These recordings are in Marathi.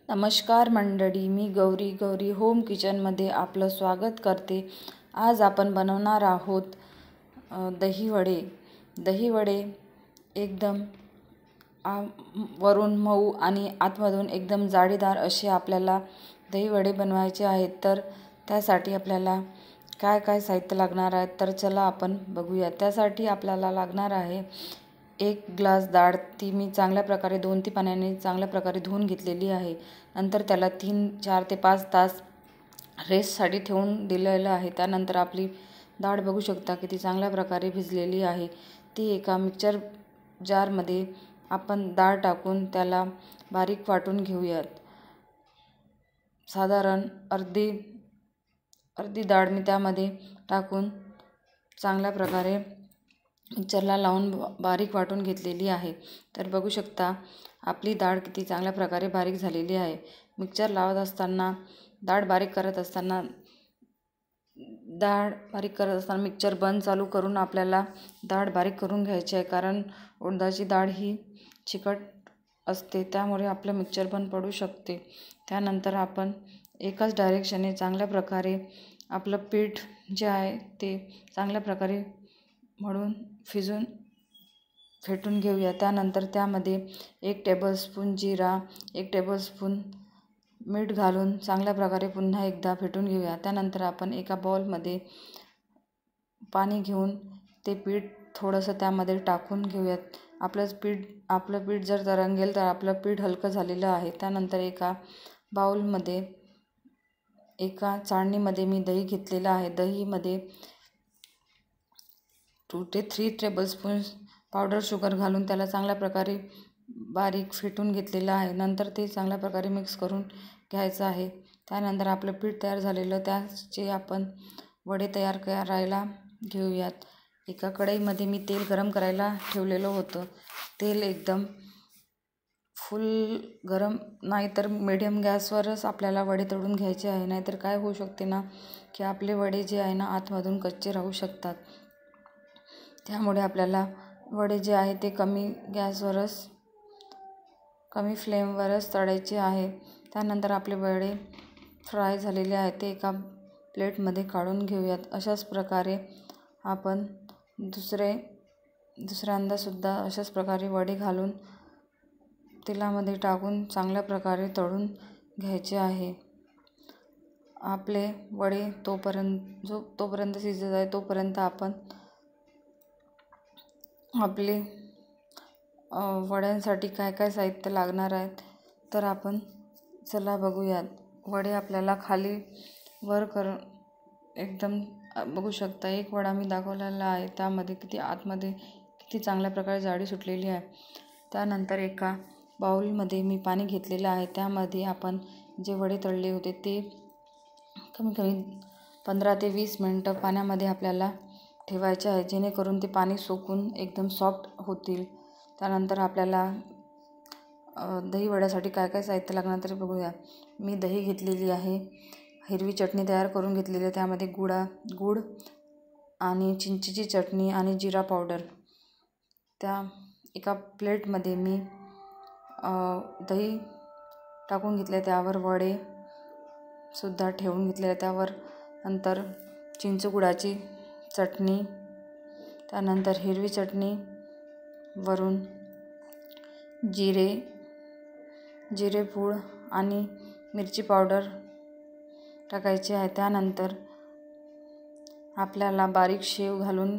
नमस्कार मंडळी, मी गौरी होम किचनमध्ये आपलं स्वागत करते। आज आपण बनवणार आहोत दही वडे एकदम वरून मऊ आणि आतमधून एकदम जाळीदार असे आपल्याला दही वडे बनवायचे आहेत। तर त्यासाठी आपल्याला काय काय साहित्य लागणार आहे तर चला आपण बघूया। त्यासाठी आपल्याला लागणार आहे 1 ग्लास डाळ, ती मी चांगल्या प्रकारे 2-3 पाण्याने चांगल्या प्रकारे धुवून घेतलेली आहे। नंतर त्याला 4 ते 5 तास रेस्टसाठी ठेवून दिलेलं आहे। त्यानंतर आपली डाळ बघू शकता किती चांगल्या प्रकारे भिजलेली आहे। ती एका मिक्सर जारमध्ये आपण डाळ टाकून त्याला बारीक वाटून घेऊयात। साधारण अर्धी डाळ मी त्यामध्ये टाकून चांगल्या प्रकारे मिक्सरला लावून बारीक वाटून घेतलेली आहे। तर बघू शकता आपली डाळ किती चांगल्या प्रकारे बारीक झालेली आहे। मिक्सर लावत असताना डाळ बारीक करत असताना मिक्सर बंद चालू करून आपल्याला डाळ बारीक करून घ्यायची आहे, कारण उडदाची डाळ ही चिकट असते, त्यामुळे आपलं मिक्सर बंद पडू शकते। त्यानंतर आपण एकाच डायरेक्शनने चांगल्या प्रकारे आपलं पीठ जे आहे ते चांगल्या प्रकारे मळून फेटून घेऊया। त्यानंतर त्यामध्ये 1 टेबलस्पून जिरा, 1 टेबलस्पून मीठ घालून चांगल्या प्रकारे पुन्हा एकदा फेटून घेऊया। त्यानंतर आपण एका बाउलमध्ये पाणी घेऊन ते पीठ थोडंसं त्यामध्ये टाकून घेऊयात। आपलं पीठ जर तरंगेल तर आपलं पीठ हलकं झालेलं आहे। त्यानंतर एका चाळणीमध्ये मी दही घेतलेलं आहे। दहीमध्ये 2 ते 3 टेबलस्पून पावडर शुगर घालून त्याला चांगल्या प्रकारे बारीक फेटून घेतलेलं आहे। नंतर ते चांगल्या प्रकारे मिक्स करून घ्यायचं आहे। त्यानंतर आपलं पीठ तयार झालेलं त्याचे आपण वडे तयार करायला घेऊयात। एका कढईमध्ये मी तेल गरम करायला ठेवलेलं होतं। तेल एकदम फुल गरम नाही तर मीडियम गॅसवरच आपल्याला वडे तळून घ्यायचे आहे, नाहीतर काय होऊ शकते ना की आपले वडे जे आहे ना आतमधून कच्चे राहू शकतात। त्यामुळे आपल्याला वडे जे आहे ते कमी फ्लेमवरच तळायचे आहे। त्यानंतर आपले वडे फ्राय झालेले आहेत ते एका प्लेटमध्ये काढून घेऊयात। अशाच प्रकारे आपण दुसऱ्यांदा सुद्धा अशाच प्रकारे वडे घालून तेलामध्ये टाकून चांगल्या प्रकारे तळून घ्यायचे आहे। आपले वडे तोपर्यंत शिजत आहे तोपर्यंत आपण आपले वड्यांसाठी काय काय साहित्य लागणार आहेत तर आपण चला बघूयात। वडे आपल्याला खाली वर करून एकदम बघू शकता, एक वडा मी दाखवलेला आहे त्यामध्ये आतमध्ये किती चांगल्या प्रकारे जाडी सुटलेली आहे। त्यानंतर एका बाउलमध्ये मी पाणी घेतलेलं आहे। त्यामध्ये आपण जे वडे तळले होते ते कमी 15 ते 20 मिनिटं पाण्यामध्ये आपल्याला ठेवायचे आहे, जेणेकरून ते पाणी सोकून एकदम सॉफ्ट होतील। त्यानंतर आपल्याला दही वड्यासाठी काय काय साहित्य लागणार तरी बघूया। मी दही घेतलेली आहे, हिरवी चटणी तयार करून घेतलेली आहे, त्यामध्ये गूळ आणि चिंचेची चटणी आणि जिरा पावडर। त्या एका प्लेटमध्ये मी दही टाकून घेतले, त्यावर वडे सुद्धा ठेवून घेतले, त्यावर नंतर चिंचगुळाची चटणी, त्यानंतर हिरवी चटणी, वरून जिरेपूड आणि मिरची पावडर टाकायची आहे। त्यानंतर आपल्याला बारीक शेव घालून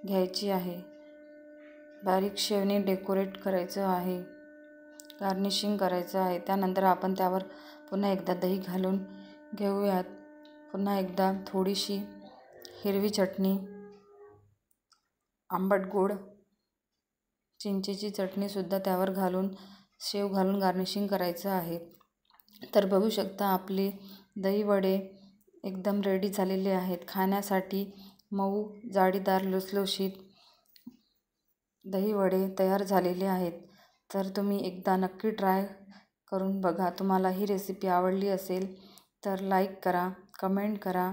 घ्यायची आहे। बारीक शेवने डेकोरेट करायचं आहे, गार्निशिंग करायचं आहे। त्यानंतर आपण त्यावर पुन्हा एकदा दही घालून घेऊयात। पुन्हा एकदा थोडीशी हिरवी चटणी, आंबट गोड चिंचेची चटणीसुद्धा त्यावर घालून शेव घालून गार्निशिंग करायचं आहे। तर बघू शकता आपले दही वडे एकदम रेडी झालेले आहेत। खाण्यासाठी मऊ, जाळीदार, लुसलुशीत दही वडे तयार झालेले आहेत। तर तुम्ही एकदा नक्की ट्राय करून बघा। तुम्हाला ही रेसिपी आवडली असेल तर लाईक करा, कमेंट करा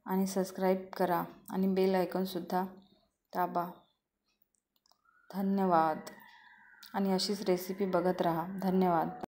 आणि सबस्क्राईब करा आणि बेल आयकॉनसुद्धा दाबा। धन्यवाद आणि अशीच रेसिपी बघत राहा। धन्यवाद।